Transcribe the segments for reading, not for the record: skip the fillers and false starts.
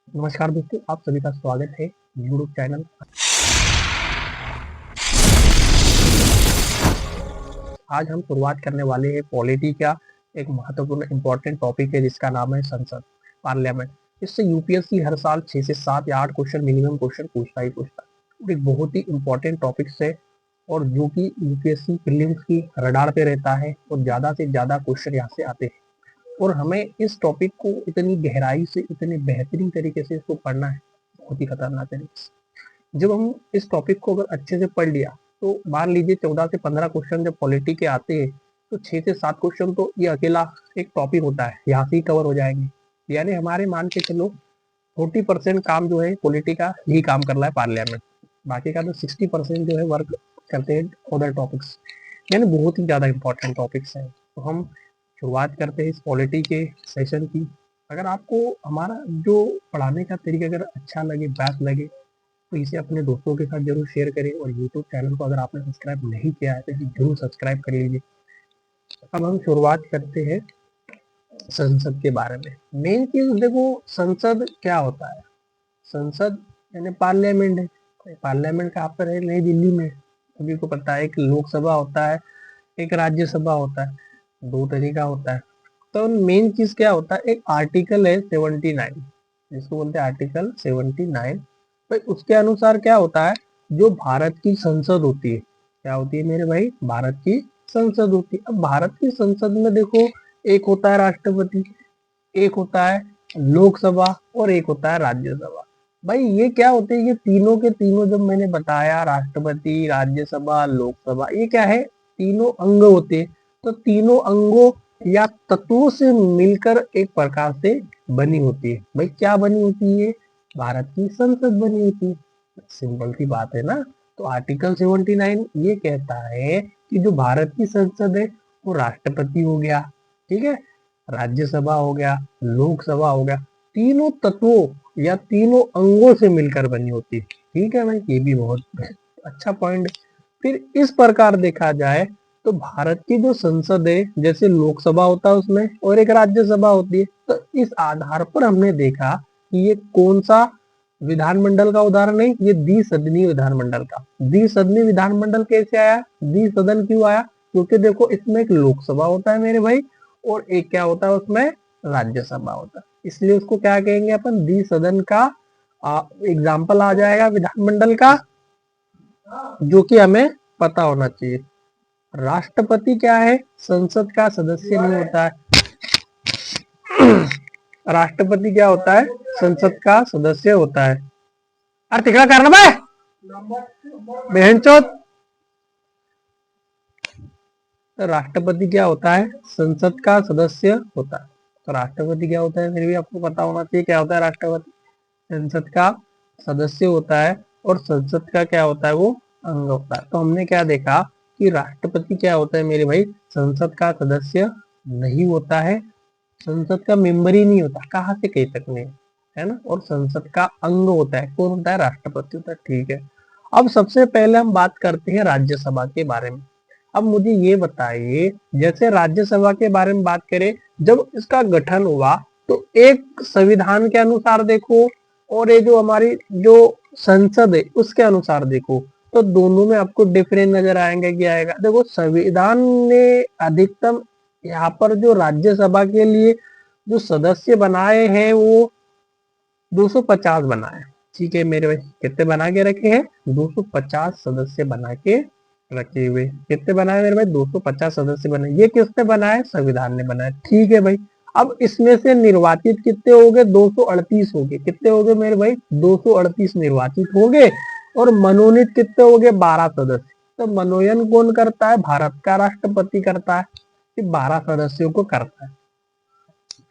नमस्कार दोस्तों, आप सभी का स्वागत है यूट्यूब चैनल। आज हम शुरुआत करने वाले हैं पॉलिटी का एक महत्वपूर्ण इंपॉर्टेंट टॉपिक है जिसका नाम है संसद, पार्लियामेंट। इससे यूपीएससी हर साल 6 से 7 या 8 क्वेश्चन मिनिमम क्वेश्चन पूछता ही पूछता है। और एक बहुत ही इंपॉर्टेंट टॉपिक है और जो कि यूपीएससी प्रीलिम्स की रडार पे रहता है और ज़्यादा से ज़्यादा क्वेश्चन यहाँ से आते हैं। और हमें इस टॉपिक को इतनी गहराई से, इतने बेहतरीन तरीके से इसको पढ़ना है, बहुत ही खतरनाक तरीके से। जब हम इस टॉपिक को अगर अच्छे से पढ़ लिया तो मान लीजिए 14 से 15 क्वेश्चन जब पॉलिटी के आते हैं तो 6 से 7 क्वेश्चन तो ये अकेला एक टॉपिक होता है, यहाँ से ही कवर हो जाएंगे। यानी हमारे मान के चलो 40% काम जो है पॉलिटी का यही काम कर रहा है पार्लियामेंट, बाकी का तो 60% जो है वर्क करते हैं अदर टॉपिक्स। यानी बहुत ही ज़्यादा इंपॉर्टेंट टॉपिक्स हैं। तो हम शुरुआत करते हैं इस पॉलिटी के सेशन की। अगर आपको हमारा जो पढ़ाने का तरीका अगर अच्छा लगे, बेस्ट लगे, तो इसे अपने दोस्तों के साथ जरूर शेयर करें। और यूट्यूब चैनल को अगर आपने सब्सक्राइब नहीं किया है तो इसे जरूर सब्सक्राइब कर लीजिए। अब हम शुरुआत करते हैं संसद के बारे में। मेन चीज देखो, संसद क्या होता है। संसद यानी पार्लियामेंट है। पार्लियामेंट कहाँ पर है? नई दिल्ली में। सभी को पता है, एक लोकसभा होता है, एक राज्यसभा होता है, दो तरीका होता है। तो मेन चीज क्या होता है, एक आर्टिकल है 79, जिसको बोलते हैं आर्टिकल 79। भाई उसके अनुसार क्या होता है, जो भारत की संसद होती है, क्या होती है मेरे भाई? भारत की संसद होती है। अब भारत की संसद में देखो, एक होता है राष्ट्रपति, एक होता है लोकसभा और एक होता है राज्यसभा। भाई ये क्या होते हैं? ये तीनों के तीनों, जब मैंने बताया राष्ट्रपति, राज्यसभा, लोकसभा, ये क्या है? तीनों अंग होते हैं। तो तीनों अंगों या तत्वों से मिलकर एक प्रकार से बनी होती है। भाई क्या बनी होती है? भारत की संसद बनी होती है। सिंपल सी बात है ना। तो आर्टिकल 79 ये कहता है कि जो भारत की संसद है वो राष्ट्रपति हो गया, ठीक है, राज्यसभा हो गया, लोकसभा हो गया, तीनों तत्वों या तीनों अंगों से मिलकर बनी होती है। ठीक है भाई, ये भी बहुत अच्छा पॉइंट। फिर इस प्रकार देखा जाए तो भारत की जो संसद है, जैसे लोकसभा होता है उसमें और एक राज्यसभा होती है, तो इस आधार पर हमने देखा कि ये कौन सा विधानमंडल का उदाहरण है, ये द्विसदनीय विधानमंडल का। द्विसदनीय विधानमंडल कैसे आया? द्विसदन क्यों आया? क्योंकि देखो इसमें एक लोकसभा होता है मेरे भाई और एक क्या होता है उसमें? राज्यसभा होता है। इसलिए उसको क्या कहेंगे अपन? द्विसदन का एग्जाम्पल आ जाएगा विधानमंडल का, जो कि हमें पता होना चाहिए। राष्ट्रपति क्या है? संसद का सदस्य नहीं होता है। राष्ट्रपति क्या होता है? संसद का सदस्य होता है। अरे तिकड़ा करना भाई, बहन चौथ। तो राष्ट्रपति क्या होता है? संसद का सदस्य होता है। तो राष्ट्रपति क्या होता है? फिर भी आपको पता होना चाहिए क्या होता है राष्ट्रपति। संसद का सदस्य होता है और संसद का क्या होता है? वो अंग होता है। तो हमने क्या देखा कि राष्ट्रपति क्या होता है मेरे भाई? संसद का सदस्य नहीं होता है, संसद का मेंबर ही नहीं होता, कहाँ से कह सकते हैं, है ना। और संसद का अंग होता है, कौन होता है? राष्ट्रपति होता है। ठीक है, अब सबसे पहले हम बात करते हैं राज्यसभा के बारे में। अब मुझे ये बताइए, जैसे राज्यसभा के बारे में बात करें, जब इसका गठन हुआ तो एक संविधान के अनुसार देखो और ये जो हमारी जो संसद है उसके अनुसार देखो, तो दोनों में आपको डिफरेंस नजर आएंगे। क्या आएगा? देखो, संविधान ने अधिकतम यहाँ पर जो राज्यसभा के लिए जो सदस्य बनाए हैं वो 250 बनाए। ठीक है मेरे भाई, कितने बना के रखे हैं? 250 सदस्य बना के रखे हुए। कितने बनाए मेरे भाई? 250 सदस्य बनाए। ये किसने बनाए? संविधान ने बनाया। ठीक है भाई, अब इसमें से निर्वाचित कितने हो गए? 238 हो गए। कितने हो गए मेरे भाई? 238 निर्वाचित हो गए। और मनोनीत कितने हो गए? 12 सदस्य। तो मनोनयन कौन करता है? भारत का राष्ट्रपति करता है, 12 सदस्यों को करता है।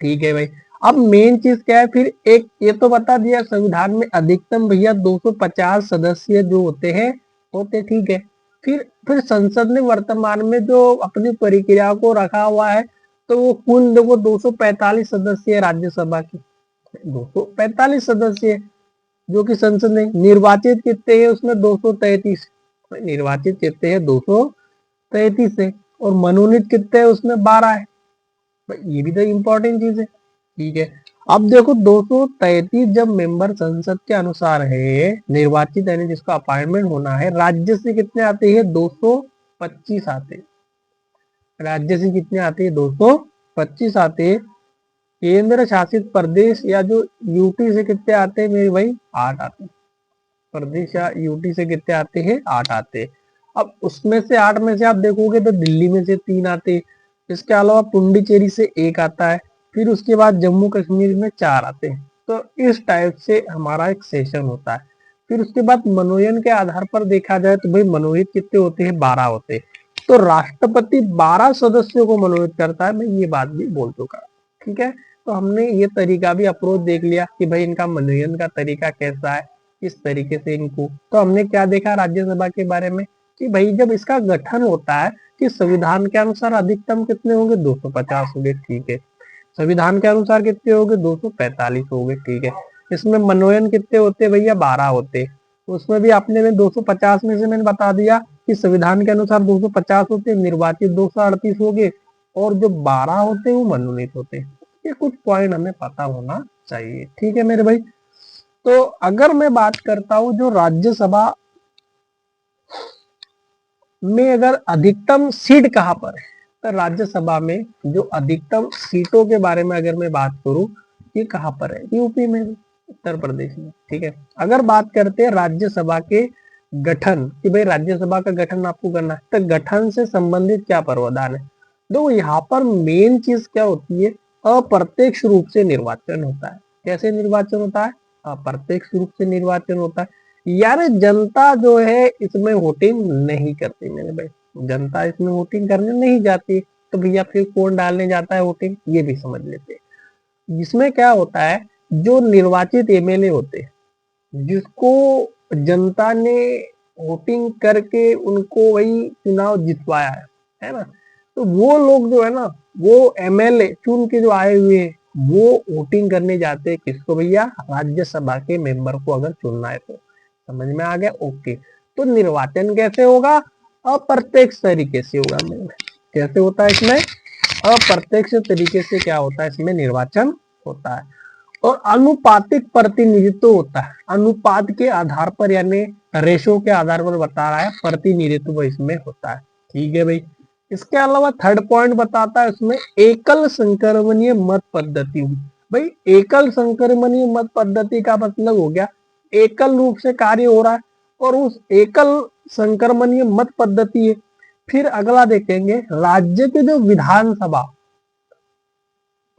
ठीक है भाई, अब मेन चीज क्या है फिर? एक ये तो बता दिया संविधान में अधिकतम भैया 250 सदस्य जो होते, ठीक है। फिर संसद ने वर्तमान में जो अपनी प्रक्रिया को रखा हुआ है, तो वो कुल देखो 245 सदस्य है राज्यसभा के, 245 सदस्य जो कि संसद ने निर्वाचित कितने हैं उसमें? 233। निर्वाचित कितने हैं? 233 है। और मनोनीत कितने हैं उसमें? 12 है। ये भी तो इम्पोर्टेंट चीज है। ठीक है, अब देखो 233 जब मेंबर संसद के अनुसार है निर्वाचित, यानी जिसका अपॉइंटमेंट होना है, राज्य से कितने आते हैं? 225 आते हैं। राज्य से कितने आते हैं? 225 आते हैं। केंद्र शासित प्रदेश या जो यूटी से कितने आते हैं मेरे भाई? 8 आते हैं। प्रदेश या यूटी से कितने आते हैं? 8 आते हैं। अब उसमें से 8 में से आप देखोगे तो दिल्ली में से 3 आते हैं। इसके अलावा पुडुचेरी से 1 आता है। फिर उसके बाद जम्मू कश्मीर में 4 आते हैं। तो इस टाइप से हमारा एक सेशन होता है। फिर उसके बाद मनोनयन के आधार पर देखा जाए तो भाई मनोनीत कितने होते हैं? 12 होते हैं। तो राष्ट्रपति 12 सदस्यों को मनोनीत करता है, मैं ये बात भी बोल चुका। ठीक है, तो हमने ये तरीका भी अप्रोच देख लिया कि भाई इनका मनोनयन का तरीका कैसा है, किस तरीके से इनको। तो हमने क्या देखा राज्यसभा के बारे में कि भाई जब इसका गठन होता है कि संविधान के अनुसार अधिकतम कितने होंगे? 250 होंगे। ठीक है, संविधान के अनुसार कितने होंगे? 245 होंगे। ठीक है, इसमें मनोनयन कितने होते भैया? 12 होते। उसमें भी आपने में 250 में से मैंने बता दिया कि संविधान के अनुसार 250 होते, निर्वाचित 238 हो गए, और जो 12 होते वो मनोनीत होते। ये कुछ पॉइंट हमें पता होना चाहिए। ठीक है मेरे भाई, तो अगर मैं बात करता हूं जो राज्यसभा में अगर अधिकतम सीट कहां पर है, तो राज्यसभा में जो अधिकतम सीटों के बारे में अगर मैं बात करूं, ये कहां पर है? यूपी में, उत्तर प्रदेश में। ठीक है, अगर बात करते हैं राज्यसभा के गठन कि भाई राज्यसभा का गठन आपको करना है, तो गठन से संबंधित क्या प्रावधान है? देखो यहाँ पर मेन चीज क्या होती है? अप्रत्यक्ष रूप से निर्वाचन होता है। कैसे निर्वाचन होता है? अप्रत्यक्ष रूप से निर्वाचन होता है। यार जनता जो है इसमें वोटिंग नहीं करती मेरे भाई, जनता इसमें वोटिंग करने नहीं जाती। तो भैया फिर कौन डालने जाता है वोटिंग? ये भी समझ लेते हैं। जिसमें क्या होता है, जो निर्वाचित एमएलए होते हैं, जिसको जनता ने वोटिंग करके उनको वही चुनाव जितवाया है ना, तो वो लोग जो है ना, वो एमएलए चुन के जो आए हुए हैं, वो वोटिंग करने जाते हैं किसको भैया? राज्यसभा के मेंबर को अगर चुनना है तो। समझ में आ गया? ओके। तो निर्वाचन कैसे होगा? अप्रत्यक्ष तरीके से होगा। कैसे होता है इसमें? अप्रत्यक्ष तरीके से क्या होता है इसमें? निर्वाचन होता है। और अनुपातिक प्रतिनिधित्व होता है। अनुपात के आधार पर यानी रेशो के आधार पर बता रहा है, प्रतिनिधित्व इसमें होता है। ठीक है भाई, इसके अलावा थर्ड पॉइंट बताता है उसमें एकल संक्रमणीय मत पद्धति हुई। भाई एकल संक्रमणीय मत पद्धति का मतलब हो गया एकल रूप से कार्य हो रहा है, और उस एकल संक्रमणीय मत पद्धति है। फिर अगला देखेंगे, राज्य के जो विधानसभा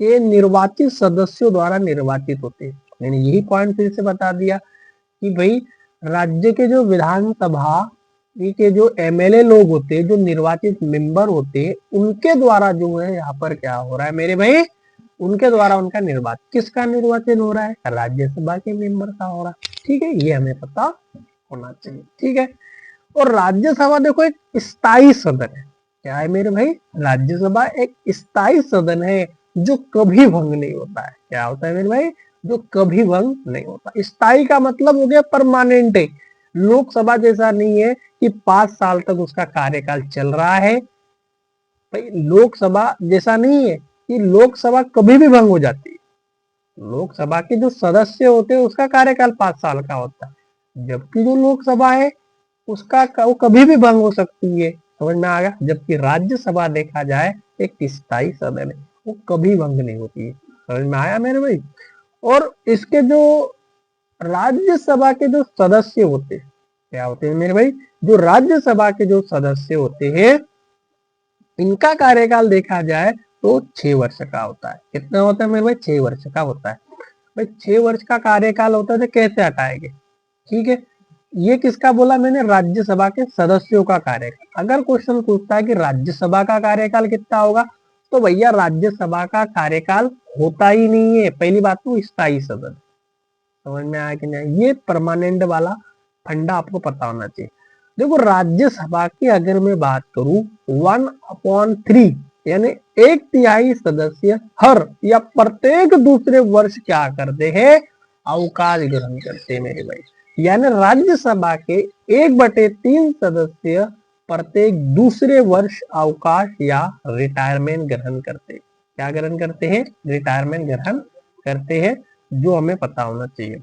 के निर्वाचित सदस्यों द्वारा निर्वाचित होते हैं। मैंने यही पॉइंट फिर से बता दिया कि भाई राज्य के जो विधानसभा के जो एमएलए लोग होते हैं, जो निर्वाचित मेंबर होते हैं, उनके द्वारा जो है यहाँ पर क्या हो रहा है मेरे भाई? उनके द्वारा उनका निर्वाचन, किसका निर्वाचन हो रहा है? राज्यसभा के मेंबर का हो रहा है। ठीक है, ये हमें पता होना चाहिए। ठीक है, और राज्यसभा देखो एक स्थायी सदन है। क्या है मेरे भाई? राज्यसभा एक स्थायी सदन है जो कभी भंग नहीं होता है। क्या होता है मेरे भाई? जो कभी भंग नहीं होता। स्थायी का मतलब हो गया परमानेंट है। लोकसभा जैसा नहीं है कि 5 साल तक उसका कार्यकाल चल रहा है। भाई लोकसभा जैसा नहीं है कि लोकसभा कभी भी भंग हो जाती है। लोकसभा के जो सदस्य होते हैं उसका कार्यकाल 5 साल का होता है, जबकि जो लोकसभा है उसका वो कभी भी भंग हो सकती है। समझ में आ गया? जबकि राज्यसभा देखा जाए एक स्थायी सदन है, वो कभी भंग नहीं होती है। समझ में आया मेरे भाई? और इसके जो राज्यसभा के जो सदस्य होते हैं, क्या होते हैं मेरे भाई? जो राज्यसभा के जो सदस्य होते हैं, इनका कार्यकाल देखा जाए तो 6 वर्ष का होता है। कितना होता है मेरे भाई? 6 वर्ष का होता है। भाई 6 वर्ष का कार्यकाल होता है तो कैसे हटाएंगे? ठीक है, ये किसका बोला मैंने? राज्यसभा के सदस्यों का कार्यकाल। अगर क्वेश्चन पूछता है कि राज्यसभा का कार्यकाल कितना होगा, तो भैया राज्यसभा का कार्यकाल होता ही नहीं है। पहली बात तो स्थायी सदन। समझ में आया कि नहीं? ये परमानेंट वाला फंडा आपको पता होना चाहिए। देखो राज्यसभा की अगर मैं बात करूं, 1/3 यानी 1/3 सदस्य हर या प्रत्येक दूसरे वर्ष क्या करते हैं? अवकाश ग्रहण करते हैं मेरे भाई। यानी राज्यसभा के 1/3 सदस्य प्रत्येक दूसरे वर्ष अवकाश या रिटायरमेंट ग्रहण करते हैं। क्या ग्रहण करते हैं? रिटायरमेंट ग्रहण करते हैं जो हमें पता होना चाहिए।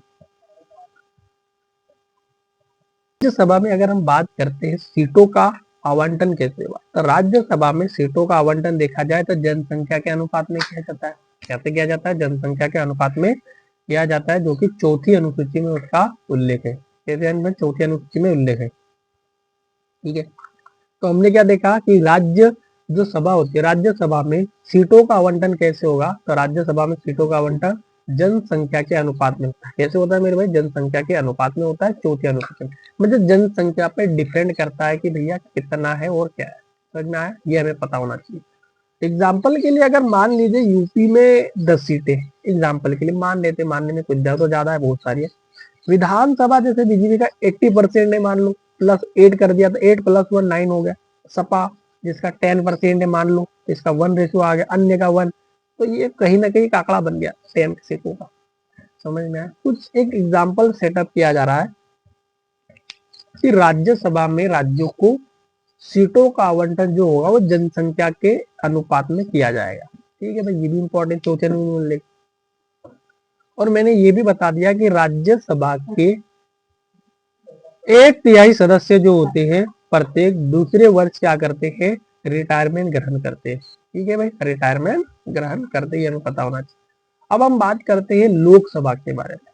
राज्यसभा में अगर हम बात करते हैं सीटों का आवंटन कैसे हुआ, तो राज्यसभा में सीटों का आवंटन देखा जाए तो जनसंख्या के अनुपात में किया जाता है। कैसे किया जाता है? जनसंख्या के अनुपात में किया जाता है, जो कि चौथी अनुसूची में उसका उल्लेख है। कैसे? चौथी अनुसूची में उल्लेख है। ठीक है, तो हमने क्या देखा कि राज्य जो सभा होती है, राज्यसभा में सीटों का आवंटन कैसे होगा, तो राज्यसभा में सीटों का आवंटन जनसंख्या के अनुपात में होता है। कैसे होता है मेरे भाई? जनसंख्या के अनुपात में होता है, चौथी अनुसूची में। मतलब जनसंख्या पे डिपेंड करता है कि भैया कितना है और क्या है। समझ में आया? ये हमें पता होना चाहिए। एग्जाम्पल के लिए अगर मान लीजिए यूपी में 10 सीटें, एग्जाम्पल के लिए मान लेते, मानने में कुछ तो ज्यादा है, बहुत सारी है। विधानसभा जैसे बीजेपी का 80% है मान लो, प्लस 8 कर दिया तो 8 + 1 9 हो गया। सपा जिसका 10% है मान लो, इसका 1 रेशियो आ गया, अन्य का 1, तो ये कहीं ना कहीं आंकड़ा बन गया 10 सीटों का। समझ में आया? कुछ एक एग्जाम्पल सेटअप किया जा रहा है कि राज्यसभा में राज्यों को सीटों का आवंटन जो होगा वो जनसंख्या के अनुपात में किया जाएगा। ठीक है भाई, ये भी इंपॉर्टेंट क्वेश्चन में। और मैंने ये भी बता दिया कि राज्यसभा के 1/3 सदस्य जो होते हैं प्रत्येक दूसरे वर्ष क्या करते हैं? रिटायरमेंट ग्रहण करते हैं। ठीक है भाई, रिटायरमेंट ग्रहण करते हैं, हमें पता होना चाहिए। अब हम बात करते हैं लोकसभा के बारे में।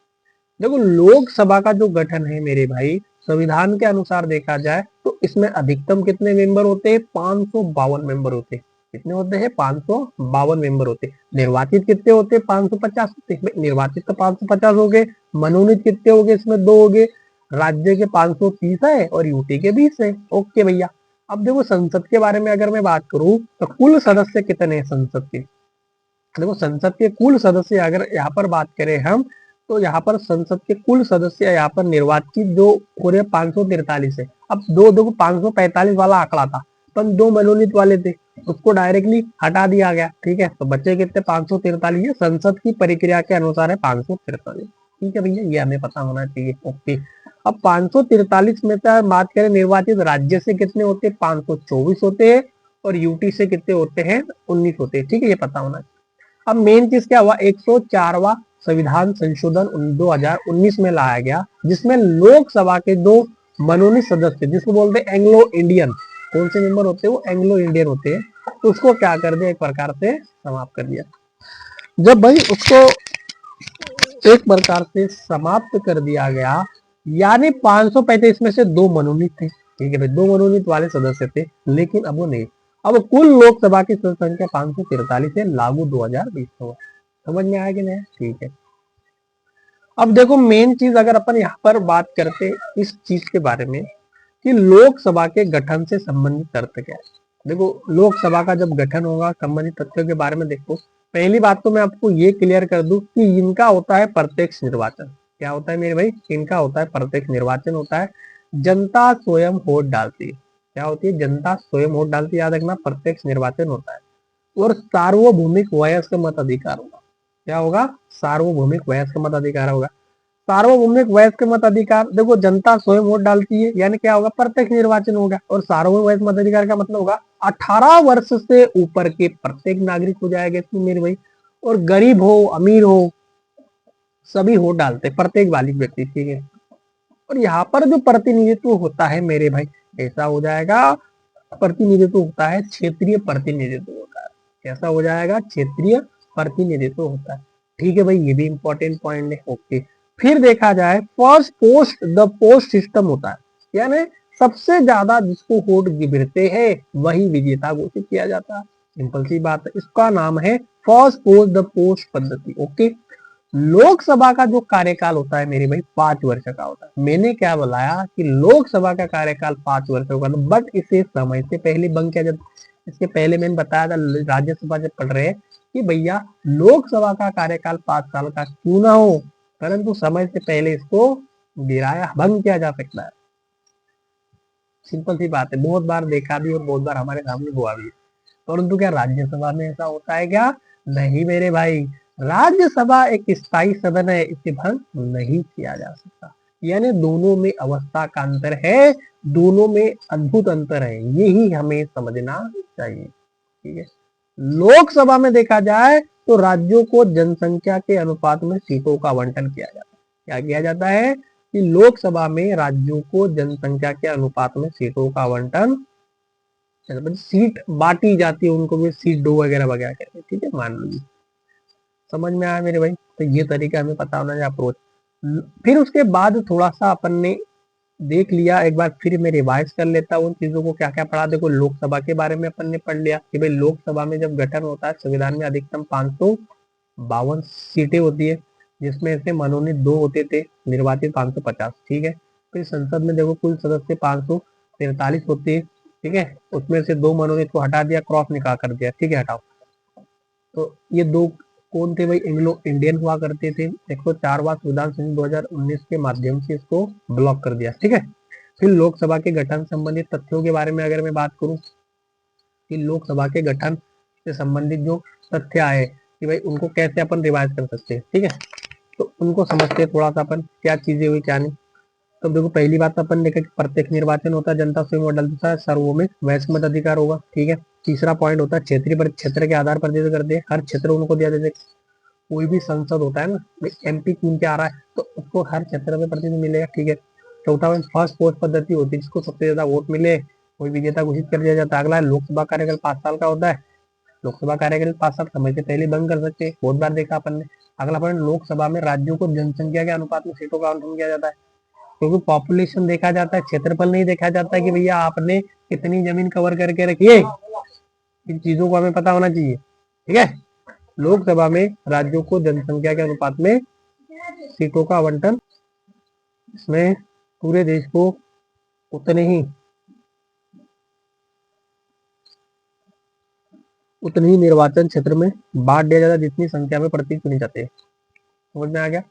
देखो, लोकसभा का जो गठन है मेरे भाई, संविधान के अनुसार देखा जाए तो इसमें अधिकतम कितने मेंबर होते हैं? 552 मेंबर होते हैं। कितने होते हैं? 552 मेंबर होते हैं। निर्वाचित कितने होते हैं? 550 होते हैं। निर्वाचित तो 550 हो गए, मनोनीत कितने हो गए? इसमें 2 हो गए। राज्य के 530 है और यूटी के 20 है। ओके भैया। अब देखो, संसद के बारे में अगर मैं बात करूं तो कुल सदस्य कितने हैं संसद के? देखो, संसद के कुल सदस्य अगर यहाँ पर बात करें हम, तो यहाँ पर संसद के कुल सदस्य यहाँ पर निर्वाचित जो पूरे 543 है। अब दो दो 545 वाला आंकड़ा था, तो 2 मनोनीत वाले थे, उसको डायरेक्टली हटा दिया गया। ठीक है, तो बच्चे कितने? 543 है, संसद की प्रक्रिया के अनुसार है 543। ठीक है भैया, ये हमें पता होना चाहिए। ओके, अब 543 में से बात करें निर्वाचित राज्य से कितने होते हैं? 524 होते हैं, और यूटी से कितने होते हैं? 19 होते हैं। ठीक है, ये पता होना चाहिए। अब मेन चीज क्या हुआ? 104वां संविधान संशोधन 2019 में लाया गया, जिसमें लोकसभा के 2 मनोनीत सदस्य, जिसको बोलते हैं एंग्लो इंडियन, कौन से मेंबर होते हैं? वो एंग्लो इंडियन होते हैं, तो उसको क्या कर दिया? एक प्रकार से समाप्त कर दिया। जब भाई उसको एक प्रकार से समाप्त कर दिया गया, यानी 535 में से 2 मनोनीत थे। ठीक है भाई, 2 मनोनीत वाले सदस्य थे, लेकिन अब वो नहीं। अब कुल लोकसभा की संख्या 543 है, लागू 2020 हुआ। समझ में आया कि नहीं? ठीक है। अब देखो, मेन चीज अगर अपन यहाँ पर बात करते इस चीज के बारे में कि लोकसभा के गठन से संबंधित तथ्य क्या है। देखो, लोकसभा का जब गठन होगा, संबंधित तथ्यों के बारे में देखो। पहली बात तो मैं आपको ये क्लियर कर दूं कि इनका होता है प्रत्यक्ष निर्वाचन। क्या होता है मेरे भाई? इनका होता है प्रत्यक्ष निर्वाचन होता है। जनता स्वयं वोट डालती है। क्या होती है? जनता स्वयं वोट डालती है, याद रखना, प्रत्यक्ष निर्वाचन होता है। और सार्वभौमिक वयस्क मताधिकार होगा। क्या होगा? सार्वभौमिक वयस्क मताधिकार होगा। सार्वभौमिक वयस्क मताधिकार, देखो जनता स्वयं वोट डालती है, यानी क्या होगा? प्रत्यक्ष निर्वाचन होगा। और सार्वभौमिक वयस्क मताधिकार का मतलब होगा 18 वर्ष से ऊपर के प्रत्येक नागरिक हो जाएगा इसमें मेरे भाई। और गरीब हो, अमीर हो, सभी वोट डालते हैं, प्रत्येक बालिग व्यक्ति। ठीक है, और यहाँ पर जो प्रतिनिधित्व होता है मेरे भाई, ऐसा हो जाएगा, प्रतिनिधित्व होता है, क्षेत्रीय प्रतिनिधित्व होता है। कैसा हो जाएगा? क्षेत्रीय प्रतिनिधित्व होता है। ठीक है भाई, ये भी इंपॉर्टेंट पॉइंट है। ओके, फिर देखा जाए first post the post system होता है, यानी सबसे ज्यादा जिसको वोट गिरते हैं वही विजेता घोषित किया जाता है। सिंपल सी बात है, इसका नाम है फर्स्ट पोस्ट द पोस्ट पद्धति। ओके, लोकसभा का जो कार्यकाल होता है मेरे भाई 5 वर्ष का होता है। मैंने क्या बताया कि लोकसभा का कार्यकाल 5 वर्ष का, बट इसे समय से पहले बंद किया जाता है। इसके पहले मैंने बताया था राज्यसभा जब पढ़ रहे हैं कि भैया लोकसभा का कार्यकाल 5 साल का क्यों ना हो, परंतु समय से पहले इसको गिराया भंग किया जा सकता है। सिंपल सी बात है, बहुत बार देखा भी और बहुत बार हमारे सामने हुआ भी। परंतु क्या राज्यसभा में ऐसा होता है क्या? नहीं मेरे भाई, राज्यसभा एक स्थायी सदन है, इसे भंग नहीं किया जा सकता। यानी दोनों में अवस्था का अंतर है, दोनों में अद्भुत अंतर है, यही हमें समझना चाहिए। ठीक है, लोकसभा में देखा जाए तो राज्यों को जनसंख्या के अनुपात में सीटों का आवंटन किया जाता है। क्या किया जाता है कि लोकसभा में राज्यों को जनसंख्या के अनुपात में सीटों का आवंटन, सीट बांटी जाती है उनको भी, सीट दो वगैरह वगैरह करके, ठीक है, मान लीजिए। समझ में आया मेरे भाई? तो ये तरीका हमें पता होना चाहिए अप्रोच। फिर उसके बाद थोड़ा सा अपन ने देख लिया, एक बार फिर मैं रिवाइज कर लेता हूँ उन चीजों को, क्या क्या पढ़ा। देखो लोकसभा के बारे में अपन ने पढ़ लिया कि भाई लोकसभा में जब गठन होता है, संविधान में अधिकतम 552 सीटें होती है, जिसमें से मनोनीत 2 होते थे, निर्वाचित 550, ठीक है। फिर संसद में देखो कुल सदस्य 543 होते हैं, ठीक है, उसमें से 2 मनोनीत को हटा दिया, क्रॉस निकाल कर दिया, ठीक है, हटाओ। तो ये 2 कौन थे भाई? एंग्लो इंडियन हुआ करते थे। 104वां संविधान संशोधन 2019 के माध्यम से इसको ब्लॉक कर दिया, ठीक है। फिर लोकसभा के गठन संबंधित तथ्यों के बारे में अगर मैं बात करूं कि लोकसभा के गठन से संबंधित जो तथ्य आए कि भाई उनको कैसे अपन रिवाइज कर सकते हैं, ठीक है, तो उनको समझते हैं थोड़ा सा अपन, क्या चीजें हुई क्या नहीं। तो देखो पहली बात तो अपन देखा कि प्रत्यक्ष निर्वाचन होता है, जनता स्वयं वोट डालती है, सार्वभौमिक वयस्क मत अधिकार होगा, ठीक है। तीसरा पॉइंट होता है क्षेत्रीय पर, क्षेत्र के आधार पर कर दे, हर क्षेत्र उनको दिया जाए। कोई भी संसद होता है ना, एमपी चुन के आ रहा है तो उसको हर क्षेत्र में प्रतिनिधि मिलेगा, ठीक है। चौथा पॉइंट फर्स्ट पोस्ट पद्धति होती है, जिसको सबसे ज्यादा वोट मिले कोई विजेता घोषित कर दिया जाता है। अगला लोकसभा कार्यकाल 5 साल का होता है, लोकसभा कार्यकाल 5 साल समय से पहले बंद कर सकते हैं, बहुत बार देखा अपन ने। अगला पॉइंट, लोकसभा में राज्यों को जनसंख्या के अनुपात में सीटों का आवंटन किया जाता है, क्योंकि पॉपुलेशन देखा जाता है, क्षेत्रफल नहीं देखा जाता है कि भैया आपने कितनी जमीन कवर करके रखी है। इन चीजों को हमें पता होना चाहिए, ठीक है। लोकसभा में राज्यों को जनसंख्या के अनुपात में सीटों का आवंटन, इसमें पूरे देश को उतने ही निर्वाचन क्षेत्र में बांट दिया जाता है जितनी संख्या में प्रतिनिधि चुने जाते हैं। समझ में आ गया?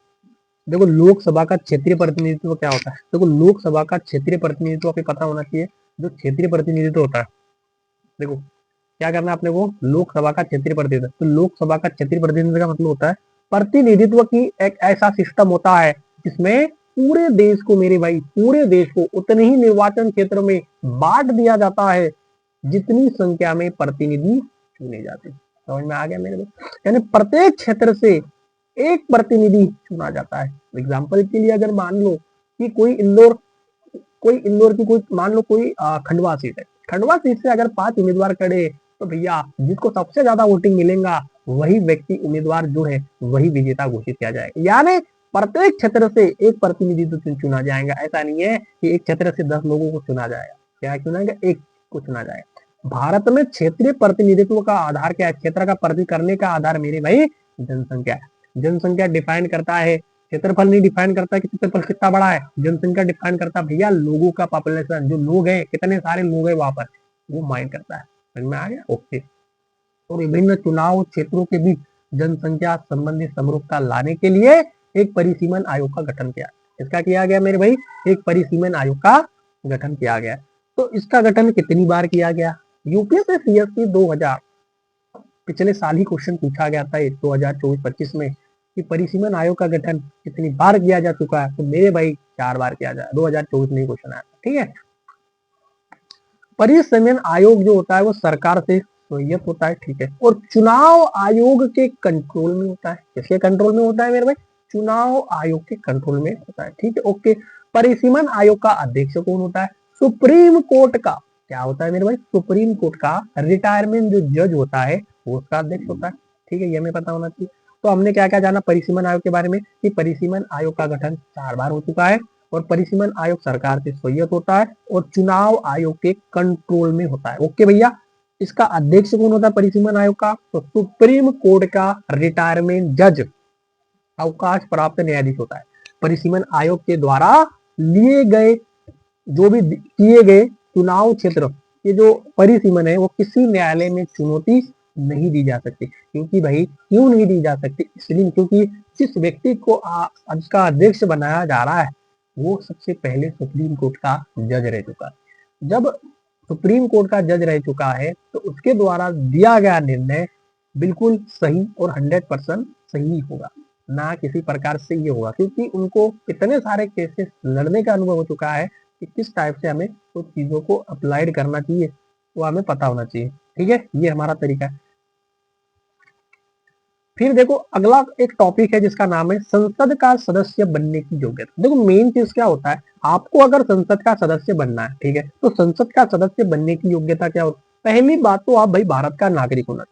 देखो लोकसभा का क्षेत्रीय प्रतिनिधित्व क्या होता है। देखो लोकसभा का क्षेत्रीय प्रतिनिधित्व आपको पता होना चाहिए। जो क्षेत्रीय प्रतिनिधित्व होता है, देखो क्या करना है आपने को, लोकसभा का क्षेत्रीय प्रतिनिधित्व। तो लोकसभा का क्षेत्रीय प्रतिनिधित्व का मतलब होता है प्रतिनिधित्व की एक ऐसा सिस्टम होता है जिसमें पूरे देश को, मेरे भाई पूरे देश को उतने ही निर्वाचन क्षेत्र में बांट दिया जाता है जितनी संख्या में प्रतिनिधि चुने जाते हैं। समझ में आ गया मेरे भाई? यानी प्रत्येक क्षेत्र से एक प्रतिनिधि चुना जाता है। एग्जाम्पल के लिए अगर मान लो कि कोई इंदौर की कोई मान लो कोई खंडवा सीट है, खंडवा सीट से अगर 5 उम्मीदवार खड़े तो भैया जिसको सबसे ज्यादा वोटिंग मिलेगा वही व्यक्ति उम्मीदवार जो है वही विजेता घोषित किया जाएगा। यानी प्रत्येक क्षेत्र से एक प्रतिनिधित्व चुना जाएगा। ऐसा नहीं है कि एक क्षेत्र से 10 लोगों को चुना जाएगा, क्या चुनाएगा, एक को चुना जाएगा। भारत में क्षेत्रीय प्रतिनिधित्व का आधार क्या है? क्षेत्र का प्रति करने का आधार मेरे भाई जनसंख्या है। जनसंख्या डिफाइन करता है, क्षेत्रफल नहीं डिफाइन करता कि क्षेत्रफल कितना बड़ा है। जनसंख्या डिफाइन करता है भैया लोगों का पॉपुलेशन, जो लोग हैं कितने सारे लोग हैं वहां पर, वो माइंड करता है। समझ में आ गया? ओके। तो विभिन्न चुनाव क्षेत्रों के बीच जनसंख्या संबंधी समरूपता लाने के लिए एक परिसीमन आयोग का गठन किया। इसका किया गया मेरे भाई, एक परिसीमन आयोग का गठन किया गया। तो इसका गठन कितनी बार किया गया? यूपीएससी सीएससी 2000 पिछले साल ही क्वेश्चन पूछा गया था 2024-25 में कि परिसीमन आयोग का गठन कितनी बार किया जा चुका है। तो मेरे भाई 4 बार किया जाए, 2024 में क्वेश्चन आया, ठीक है। परिसीमन आयोग जो होता है वो सरकार से स्वायत्त होता है, ठीक है, और चुनाव आयोग के कंट्रोल में होता है। किसके कंट्रोल में होता है मेरे भाई? चुनाव आयोग के कंट्रोल में होता है, ठीक है, ओके। परिसीमन आयोग का अध्यक्ष कौन होता है? सुप्रीम कोर्ट का क्या होता है मेरे भाई? सुप्रीम कोर्ट का रिटायरमेंट जो जज होता है वो उसका अध्यक्ष होता है, ठीक है, ये हमें पता होना चाहिए। तो हमने क्या क्या जाना परिसीमन आयोग के बारे में कि परिसीमन आयोग का गठन 4 बार हो चुका है, और परिसीमन आयोग सरकार से स्वायत्त होता है और चुनाव आयोग के कंट्रोल में होता है। ओके भैया, इसका अध्यक्ष कौन होता है परिसीमन आयोग का? तो सुप्रीम कोर्ट का रिटायरमेंट जज, अवकाश प्राप्त न्यायाधीश होता है। परिसीमन आयोग के द्वारा लिए गए जो भी किए गए चुनाव क्षेत्र ये जो परिसीमन है वो किसी न्यायालय में चुनौती नहीं दी जा सकती। क्योंकि भाई क्यों नहीं दी जा सकती? इसलिए क्योंकि जिस व्यक्ति को इसका अध्यक्ष बनाया जा रहा है वो सबसे पहले सुप्रीम कोर्ट का जज रह चुका है। जब सुप्रीम कोर्ट का जज रह चुका है तो उसके द्वारा दिया गया निर्णय बिल्कुल सही और 100% सही होगा, ना किसी प्रकार से ये होगा, क्योंकि उनको इतने सारे केसेस लड़ने का अनुभव हो चुका है कि किस टाइप से हमें कुछ चीजों को अप्लाइड करना चाहिए वो हमें पता होना चाहिए, ठीक है, ये हमारा तरीका है। फिर देखो अगला एक टॉपिक है जिसका नाम है संसद का सदस्य बनने की योग्यता। देखो मेन चीज क्या होता है, आपको अगर संसद का सदस्य बनना है, ठीक है, तो संसद का सदस्य बनने की योग्यता क्या होती है? पहली बात तो आप भाई भारत का नागरिक होना,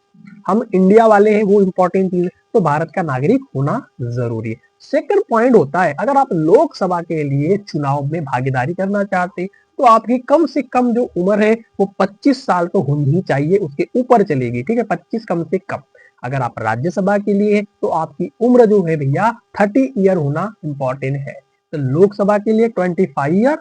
हम इंडिया वाले हैं वो इंपॉर्टेंट चीज है, तो भारत का नागरिक होना जरूरी है। सेकंड पॉइंट होता है अगर आप लोकसभा के लिए चुनाव में भागीदारी करना चाहते हैं तो आपकी कम से कम जो उम्र है वो 25 साल तो होनी ही चाहिए, उसके ऊपर चलेगी, ठीक है, 25 कम से कम। अगर आप राज्यसभा के लिए तो आपकी उम्र जो है भैया 30 ईयर होना इंपॉर्टेंट है। तो लोकसभा के लिए 25 ईयर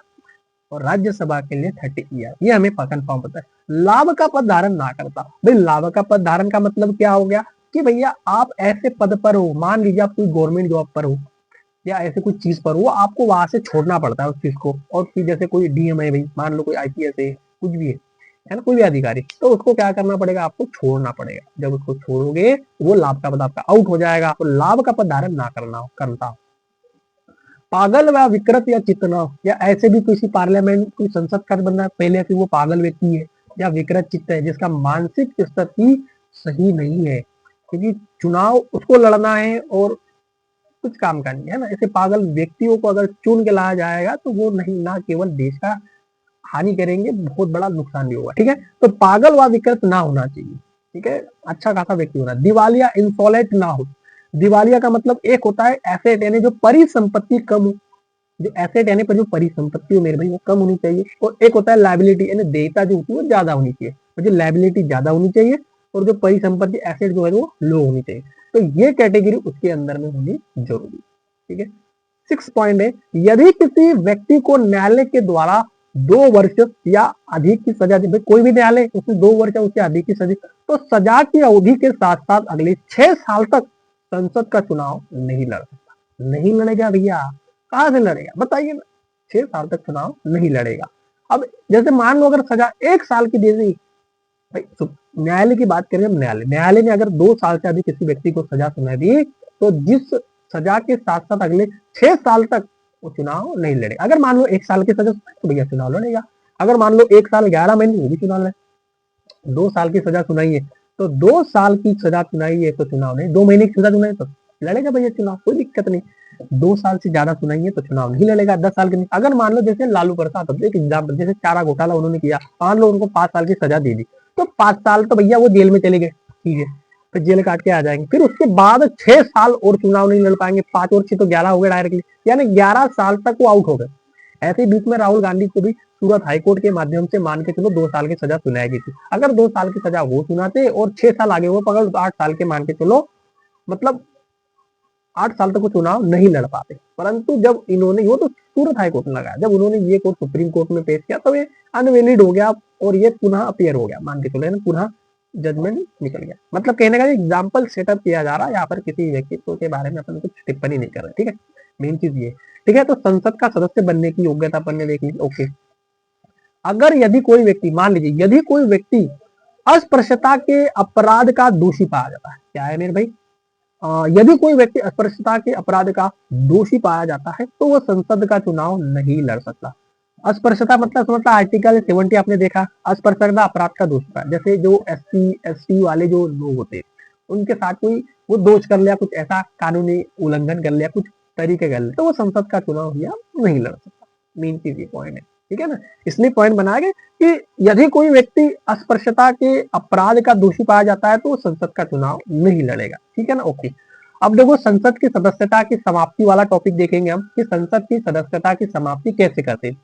और राज्यसभा के लिए 30 ईयर, ये हमें कंफर्म पता है। लाभ का पद धारण ना करता, भाई लाभ का पद धारण का मतलब क्या हो गया कि भैया आप ऐसे पद पर हो, मान लीजिए आप कोई गवर्नमेंट जॉब पर हो या ऐसे कोई चीज पर हो, आपको वहां से छोड़ना पड़ता है उस चीज को, और फिर जैसे कोई डीएम है भाई, मान लो कोई आईपीएस है, कुछ भी है ना, कोई भी अधिकारी, तो उसको क्या करना पड़ेगा, आपको छोड़ना पड़ेगा। जब उसको छोड़ोगे वो लाभ का पद आपका आउट हो जाएगा, तो लाभ का पद धारण ना करता। पागल व विकृत या चित्त या ऐसे भी किसी पार्लियामेंट कोई संसद का बंदा है पहले फिर वो पागल व्यक्ति है या विकृत चित्त है जिसका मानसिक स्थिति सही नहीं है, क्योंकि चुनाव उसको लड़ना है और कुछ काम का नहीं है ना। ऐसे पागल व्यक्तियों को अगर चुन के लाया जाएगा तो वो नहीं, ना केवल देश का हानि करेंगे, बहुत बड़ा नुकसान भी होगा, ठीक है। तो पागल व विकृत ना होना चाहिए, ठीक है, अच्छा खासा व्यक्ति होना। दिवालिया इंसॉलेंट ना हो, दिवालिया का मतलब एक होता है एसेट यानी जो परिसंपत्ति कम हो, जो एसेट यानी पर जो परिसंपत्ति हो मेरे भाई वो कम होनी चाहिए, और एक होता है लाइबिलिटी यानी देयता जो होती है वो ज्यादा होनी चाहिए, और जो लाइबिलिटी ज्यादा होनी चाहिए और जो परिसंपत्ति एसेट जो है वो लो होनी चाहिए। तो ये कैटेगरी उसके अंदर में होनी जरूरी, ठीक है। 6 पॉइंट है, यदि किसी व्यक्ति को न्यायालय के द्वारा 2 वर्ष या अधिक की सजा दी, कोई भी न्यायालय उसने 2 वर्ष या उससे अधिक की सजा, तो सजा की अवधि के साथ साथ अगले 6 साल तक संसद का चुनाव नहीं लड़ सकता। नहीं लड़ेगा भैया, कहां से लड़ेगा बताइए ना, 6 साल तक चुनाव नहीं लड़ेगा। अब जैसे मान लो अगर सजा 1 साल की दे दी, भाई न्यायालय की बात करें, न्यायालय ने अगर 2 साल से अधिक किसी व्यक्ति को सजा सुना दी तो जिस सजा के साथ साथ अगले 6 साल तक वो चुनाव नहीं लड़े। अगर मान लो 1 साल की सजा तो भैया चुनाव लड़ेगा, अगर मान लो 1 साल 11 महीने वो भी चुनाव लड़े। 2 साल की सजा सुनाई है तो 2 साल की सजा सुनाई है तो चुनाव नहीं, 2 महीने की सजा सुनाई तो लड़ेगा भैया चुनाव, कोई दिक्कत नहीं। 2 साल से ज्यादा सुनाई है तो चुनाव नहीं लड़ेगा, 10 साल के नहीं। अगर मान लो जैसे लालू प्रसाद, एक एग्जाम्पल, जैसे चारा घोटाला उन्होंने किया, मान लो उनको 5 साल की सजा दे दी, तो 5 साल तो भैया वो जेल में चले गए, ठीक है, फिर जेल काट के आ जाएंगे, फिर उसके बाद 6 साल और चुनाव नहीं लड़ पाएंगे, 5 और 6 तो 11 हो गए डायरेक्टली, यानी 11 साल तक वो आउट हो गए। ऐसे ही बीच में राहुल गांधी को भी सूरत हाईकोर्ट के माध्यम से मान के चलो 2 साल की सजा सुनाई गई थी। अगर 2 साल की सजा वो सुनाते और 6 साल आगे वो पकड़, तो 8 साल के मान के चलो, मतलब 8 साल तक वो चुनाव नहीं लड़ पाते। परंतु जब इन्होंने, वो तो सूरत हाई कोर्ट ने लगाया, जब उन्होंने ये कोर्ट सुप्रीम कोर्ट में पेश किया तो ये अनवैलिड हो गया और ये पुनः अपियर हो गया, मान के चलो पुनः जजमेंट निकल गया। मतलब कहने का एग्जाम्पल सेटअप किया जा रहा है, यहाँ पर किसी व्यक्तित्व के बारे में अपन कुछ टिप्पणी नहीं कर रहे, ठीक है, मेन चीज ये, ठीक है। तो संसद का सदस्य बनने की योग्यता अपन ने देख ली, ओके। अगर यदि कोई व्यक्ति, मान लीजिए यदि कोई व्यक्ति अस्पृश्यता के अपराध का दोषी पाया जाता है, क्या है मेरे भाई, यदि कोई व्यक्ति अस्पृश्यता के अपराध का दोषी पाया जाता है तो वह संसद का चुनाव नहीं लड़ सकता। अस्पृश्यता मतलब समझता, आर्टिकल 70 आपने देखा, अस्पृश्यता अपराध का दोषी पाया, जैसे जो SC वाले जो लोग होते हैं उनके साथ कोई वो दोष कर लिया, कुछ ऐसा कानूनी उल्लंघन कर लिया, कुछ तरीके कर लिया, तो वो संसद का चुनाव भैया नहीं लड़ सकता। मेन चीज ये पॉइंट है, ठीक है ना, इसलिए पॉइंट बनाया गया कि यदि कोई व्यक्ति अस्पृश्यता के अपराध का दोषी पाया जाता है तो वो संसद का चुनाव नहीं लड़ेगा, ठीक है ना, ओके। अब देखो संसद की सदस्यता की समाप्ति वाला टॉपिक देखेंगे हम कि संसद की सदस्यता की समाप्ति कैसे करते हैं।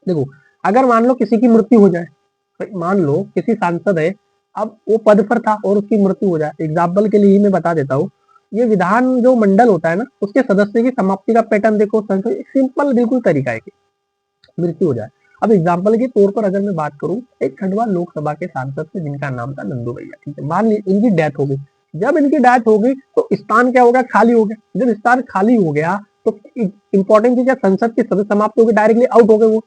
देखो अगर मान लो किसी की मृत्यु हो जाए, तो मान लो किसी सांसद है, अब वो पद पर था और उसकी मृत्यु हो जाए, एग्जाम्पल के लिए ही मैं बता देता हूँ, ये विधान जो मंडल होता है ना उसके सदस्य की समाप्ति का पैटर्न देखो, सिंपल बिल्कुल तरीका है कि मृत्यु हो जाए। अब एग्जाम्पल के तौर पर अगर मैं बात करूं, एक खंडवा लोकसभा के सांसद थे जिनका नाम था नंदू भैया, ठीक है, मान ली इनकी डेथ हो गई। जब इनकी डेथ हो गई तो स्थान क्या हो गया, खाली हो गया। जब स्थान खाली हो गया तो इंपॉर्टेंट चीज है, संसद के सदस्य समाप्त हो गए, डायरेक्टली आउट हो गए वो,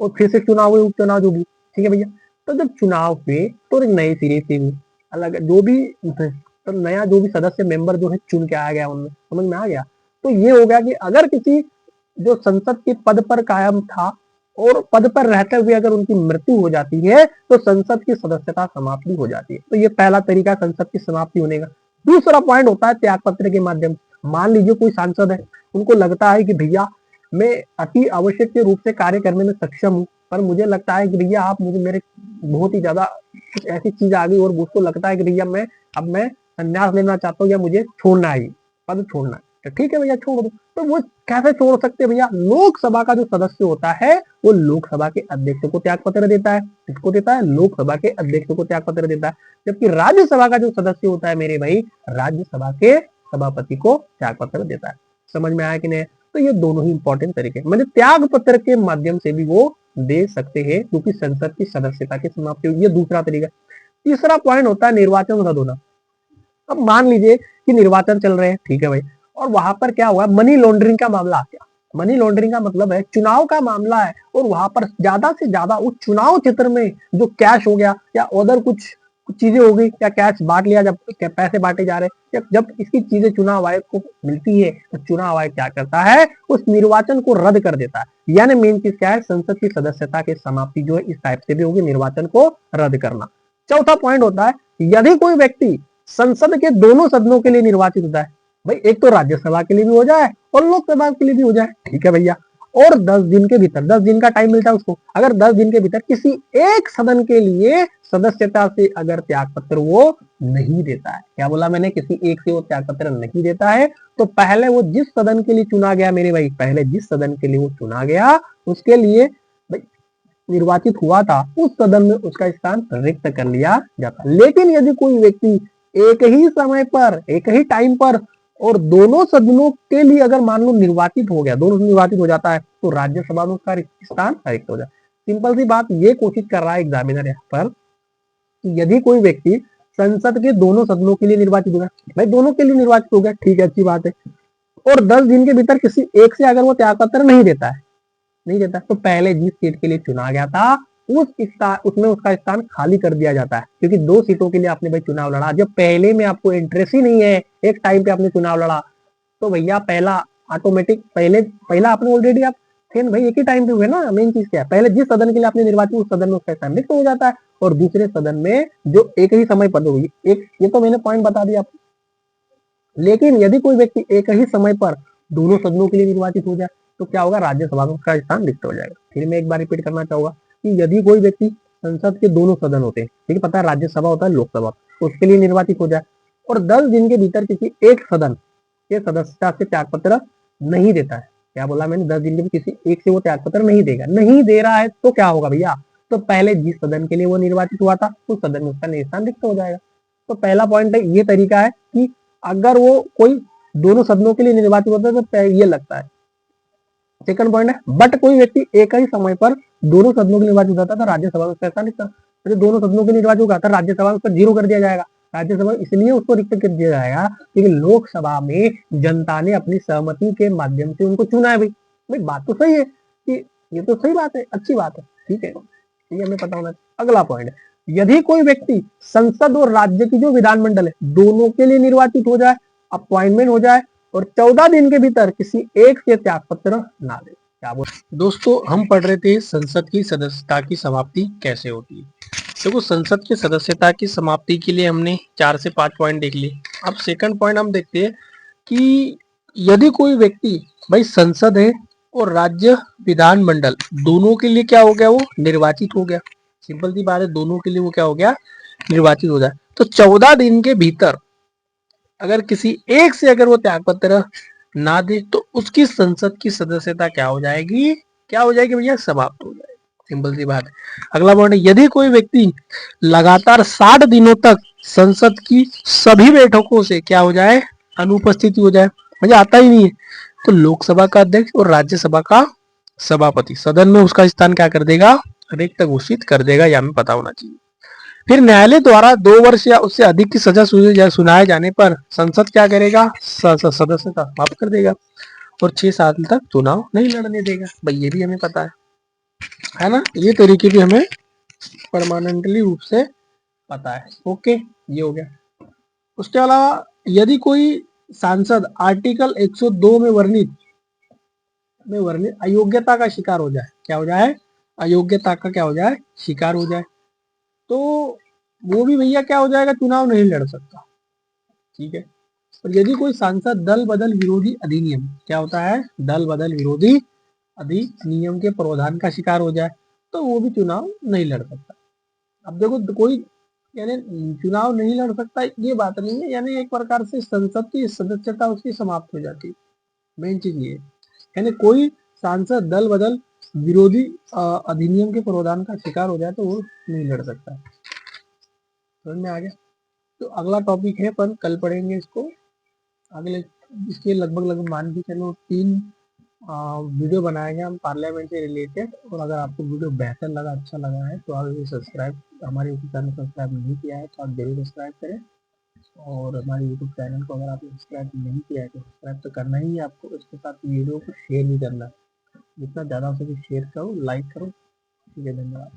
और फिर से चुनाव हुए, उपचुनाव जो भी, ठीक है भैया। तो जब चुनाव हुए तो एक नए सिरे से हुए, अलग जो भी, तो नया जो भी सदस्य मेंबर जो है चुन के आ गया, उनमें समझ में आ गया। तो ये हो गया कि अगर किसी जो संसद के पद पर कायम था और पद पर रहते हुए अगर उनकी मृत्यु हो जाती है तो संसद की सदस्यता समाप्ति हो जाती है। तो ये पहला तरीका संसद की समाप्ति होने का। दूसरा पॉइंट होता है त्याग पत्र के माध्यम से। मान लीजिए कोई सांसद है, उनको लगता है कि भैया मैं अति आवश्यक के रूप से कार्य करने में सक्षम हूँ, पर मुझे लगता है कि भैया आप मुझे मेरे बहुत ही ज्यादा कुछ ऐसी चीज आ गई और उसको लगता है कि भैया मैं संन्यास लेना चाहता हूँ या मुझे छोड़ना है, पद छोड़ना है, तो ठीक है भैया छोड़ दो। तो वो कैसे छोड़ सकते भैया? लोकसभा का जो सदस्य होता है वो लोकसभा के अध्यक्ष को त्याग पत्र देता है। किसको देता है? लोकसभा के अध्यक्ष को त्याग पत्र देता है। जबकि राज्यसभा का जो सदस्य होता है मेरे भाई, राज्यसभा के सभापति को त्याग पत्र देता है। समझ में आया कि नहीं? तो ये दोनों ही इंपॉर्टेंट तरीके, मतलब त्याग पत्र के माध्यम से भी वो दे सकते हैं क्योंकि संसद की सदस्यता की समाप्ति हुई। ये दूसरा तरीका। तीसरा पॉइंट होता है निर्वाचन रद्द होना। अब मान लीजिए कि निर्वाचन चल रहे हैं, ठीक है भाई, और वहां पर क्या हुआ, मनी लॉन्ड्रिंग का मामला आ गया। मनी लॉन्ड्रिंग का मतलब है चुनाव का मामला है और वहां पर ज्यादा से ज्यादा उस चुनाव क्षेत्र में जो कैश हो गया या अदर कुछ चीजें हो गई या कैश बांट लिया, जब पैसे बांटे जा रहे, जब इसकी चीजें चुनाव आयोग को मिलती है तो चुनाव आयोग क्या करता है, उस निर्वाचन को रद्द कर देता है। यानी मेन चीज क्या है, संसद की सदस्यता की समाप्ति जो है इस टाइप से भी होगी, निर्वाचन को रद्द करना। चौथा पॉइंट होता है यदि कोई व्यक्ति संसद के दोनों सदनों के लिए निर्वाचित होता है, भाई एक तो राज्यसभा के लिए भी हो जाए और लोकसभा के लिए भी हो जाए, ठीक है भैया, और 10 दिन के भीतर, 10 दिन का टाइम मिलता है उसको, अगर 10 दिन के भीतर किसी एक सदन के लिए सदस्यता से अगर त्याग पत्र वो नहीं देता है, क्या बोला मैंने, किसी एक से वो त्याग पत्र नहीं देता है, तो पहले वो जिस सदन के लिए चुना गया मेरे भाई, पहले जिस सदन के लिए वो चुना गया उसके लिए निर्वाचित हुआ था, उस सदन में उसका स्थान रिक्त कर लिया जाता। लेकिन यदि कोई व्यक्ति एक ही समय पर, एक ही टाइम पर और दोनों सदनों के लिए अगर मान लो निर्वाचित हो गया, दोनों निर्वाचित हो जाता है, तो राज्यसभा में उसका स्थान रिक्त हो जाए। सिंपल सी बात, ये कोशिश कर रहा है एग्जामिनर यहाँ पर कि यदि कोई व्यक्ति संसद के दोनों सदनों के लिए निर्वाचित हो गया, भाई दोनों के लिए निर्वाचित हो गया, ठीक है, अच्छी बात है, और 10 दिन के भीतर किसी एक से अगर वो त्याग पत्र नहीं देता है, नहीं देता, तो पहले जिस सीट के लिए चुना गया था उसमें उसका स्थान खाली कर दिया जाता है, क्योंकि 2 सीटों के लिए आपने भाई चुनाव लड़ा, जब पहले में आपको इंटरेस्ट ही नहीं है, एक टाइम पे आपने चुनाव लड़ा, तो भैया पहला ऑटोमेटिक पहला आपने ऑलरेडी आप थे भाई, एक ही टाइम पे हुए ना। मेन चीज क्या है, पहले जिस सदन के लिए आपने निर्वाचित उस सदन में उसका स्थान रिक्त हो जाता है, और दूसरे सदन में जो एक ही समय पर होगी, एक ये तो मैंने पॉइंट बता दिया आपको। लेकिन यदि कोई व्यक्ति एक ही समय पर दोनों सदनों के लिए निर्वाचित हो जाए तो क्या होगा, राज्यसभा में उसका स्थान रिक्त हो जाएगा। फिर मैं एक बार रिपीट करना चाहूंगा कि यदि कोई व्यक्ति संसद के दोनों सदन होते हैं, ठीक है, पता है राज्यसभा होता है लोकसभा, उसके लिए निर्वाचित हो जाए और 10 दिन के भीतर किसी एक सदन के सदस्यता से त्याग पत्र नहीं देता है, क्या बोला मैंने, 10 दिन के किसी एक से वो त्याग पत्र नहीं देगा, नहीं दे रहा है, तो क्या होगा भैया, तो पहले जिस सदन के लिए वो निर्वाचित हुआ था उस सदन में उसका स्थान रिक्त हो जाएगा। तो पहला पॉइंट है, ये तरीका है कि अगर वो कोई दोनों सदनों के लिए निर्वाचित होता है तो ये लगता है। सेकंड पॉइंट है, बट कोई व्यक्ति एक ही समय पर दोनों सदनों के लिए निर्वाचित होता था, राज्यसभा में उसका लिखता, तो दोनों सदनों के लिए निर्वाचित होगा था राज्यसभा में जीरो कर दिया जाएगा। राज्यसभा इसलिए उसको रिक्त कर दिया जाएगा क्योंकि लोकसभा में जनता ने अपनी सहमति के माध्यम से उनको चुना है। भाई बात तो सही है कि ये तो सही बात है, अच्छी बात है, ठीक है, ये हमें पता होना चाहिए। अगला पॉइंट है, यदि कोई व्यक्ति संसद और राज्य की जो विधानमंडल है दोनों के लिए निर्वाचित हो जाए, अपॉइंटमेंट हो जाए और 14 दिन के भीतर किसी एक से त्याग पत्र ना दे, क्या बोल। दोस्तों हम पढ़ रहे थे संसद की सदस्यता की समाप्ति कैसे होती है। देखो संसद की सदस्यता की समाप्ति के लिए हमने 4 से 5 पॉइंट देख लिए। अब सेकंड पॉइंट हम देखते हैं कि यदि कोई व्यक्ति, भाई संसद है और राज्य विधानमंडल दोनों के लिए क्या हो गया, वो निर्वाचित हो गया, सिंपल सी बात है, दोनों के लिए वो क्या हो गया, निर्वाचित हो जाए, तो 14 दिन के भीतर अगर किसी एक से अगर वो त्याग पत्र ना दे तो उसकी संसद की सदस्यता क्या हो जाएगी, क्या हो जाएगी भैया, समाप्त हो जाएगी, सिंपल सी बात है। अगला पॉइंट है, यदि कोई व्यक्ति लगातार 60 दिनों तक संसद की सभी बैठकों से क्या हो जाए, अनुपस्थिति हो जाए, मुझे आता ही नहीं है, तो लोकसभा का अध्यक्ष और राज्यसभा का सभापति सदन में उसका स्थान क्या कर देगा, रिक्त घोषित कर देगा, यह हमें पता होना चाहिए। फिर न्यायालय द्वारा 2 वर्ष या उससे अधिक की सजा सुनाए जाने पर संसद क्या करेगा, सदस्यता समाप्त कर देगा और 6 साल तक चुनाव नहीं लड़ने देगा। भाई ये भी हमें पता है ना, ये तरीके भी हमें परमानेंटली रूप से पता है। ओके, ये हो गया। उसके अलावा यदि कोई सांसद आर्टिकल 102 में वर्णित अयोग्यता का शिकार हो जाए, क्या हो जाए, अयोग्यता का क्या हो जाए, शिकार हो जाए, तो वो भी भैया क्या हो जाएगा, चुनाव नहीं लड़ सकता, ठीक है। और यदि कोई सांसद दल बदल विरोधी अधिनियम, क्या होता है, दल बदल विरोधी अधिनियम के प्रावधान का शिकार हो जाए तो वो भी चुनाव नहीं लड़ सकता। अब देखो कोई यानी चुनाव नहीं लड़ सकता ये बात नहीं है, यानी एक प्रकार से संसद की सदस्यता उसकी समाप्त हो जाती है। मेन चीज ये है। यानी कोई सांसद दल बदल विरोधी अधिनियम के प्रावधान का शिकार हो जाए तो वो नहीं लड़ सकता। समझ में आ गया। तो अगला टॉपिक है, अपन कल पढ़ेंगे इसको। अगले इसके लगभग लगभग मान के चलो 3 वीडियो बनाएंगे हम पार्लियामेंट से रिलेटेड। और अगर आपको वीडियो बेहतर लगा, अच्छा लगा है तो आप ये सब्सक्राइब, हमारे यूट्यूब चैनल को सब्सक्राइब नहीं किया है तो आप जरूर सब्सक्राइब करें। और हमारे यूट्यूब चैनल को अगर आपने सब्सक्राइब नहीं किया है तो सब्सक्राइब तो करना ही है आपको। इसके साथ वीडियो को शेयर भी करना है, जितना ज़्यादा हो सके शेयर करो, लाइक करो। ठीक है, धन्यवाद।